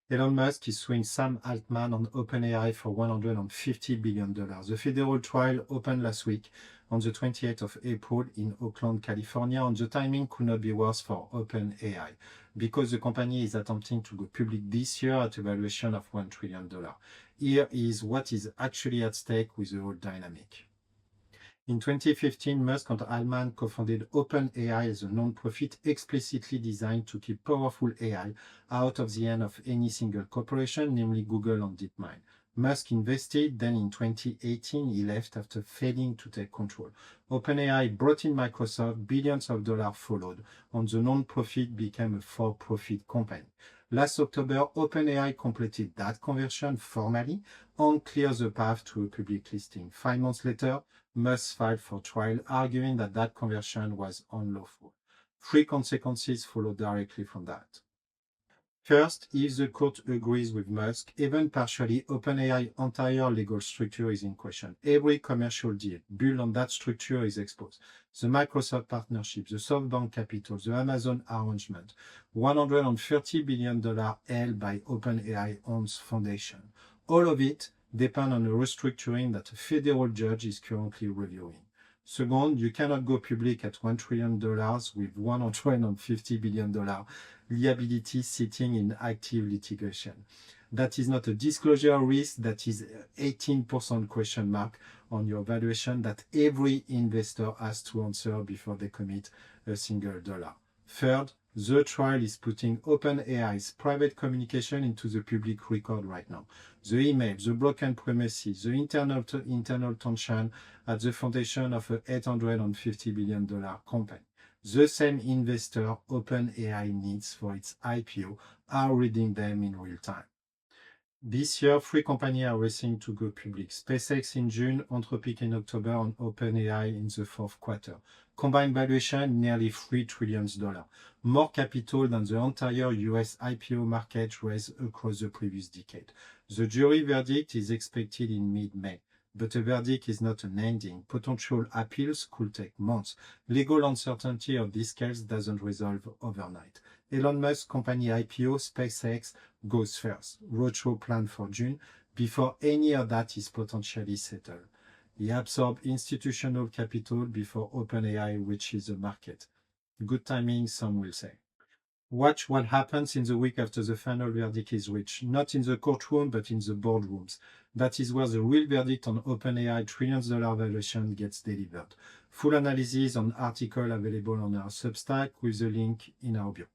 Elon Musk is suing Sam Altman and OpenAI for $150 billion. The federal trial opened last week on the 28th of April in Oakland, California, and the timing could not be worse for OpenAI because the company is attempting to go public this year at a valuation of $1 trillion. Here is what is actually at stake with the whole dynamic. In 2015, Musk and Altman co-founded OpenAI as a non-profit explicitly designed to keep powerful AI out of the hand of any single corporation, namely Google and DeepMind. Musk invested, then in 2018 he left after failing to take control. OpenAI brought in Microsoft, billions of dollars followed, and the non-profit became a for-profit company. Last October, OpenAI completed that conversion formally and cleared the path to a public listing. 5 months later, Musk filed for trial, arguing that that conversion was unlawful. 3 consequences follow directly from that. First, if the court agrees with Musk, even partially, OpenAI's entire legal structure is in question. Every commercial deal built on that structure is exposed. The Microsoft partnership, the SoftBank capital, the Amazon arrangement, $130 billion held by OpenAI owns foundation. All of it depend on a restructuring that a federal judge is currently reviewing. Second, you cannot go public at $1 trillion with $150 billion liability sitting in active litigation. That is not a disclosure risk, that is 18% question mark on your valuation that every investor has to answer before they commit a single dollar. Third, the trial is putting OpenAI's private communication into the public record right now. The email, the broken premises, the internal tension at the foundation of a $850 billion company. The same investor OpenAI needs for its IPO are reading them in real time. This year, 3 companies are racing to go public. SpaceX in June, Anthropic in October, and OpenAI in the 4th quarter. Combined valuation, nearly $3 trillion. More capital than the entire US IPO market raised across the previous decade. The jury verdict is expected in mid-May. But a verdict is not an ending. Potential appeals could take months. Legal uncertainty of this case doesn't resolve overnight. Elon Musk company IPO, SpaceX, goes first. Roadshow planned for June, before any of that is potentially settled. He absorbed institutional capital before OpenAI reaches the market. Good timing, some will say. Watch what happens in the week after the final verdict is reached, not in the courtroom, but in the boardrooms. That is where the real verdict on OpenAI trillion-dollar valuation gets delivered. Full analysis on article available on our Substack with the link in our bio.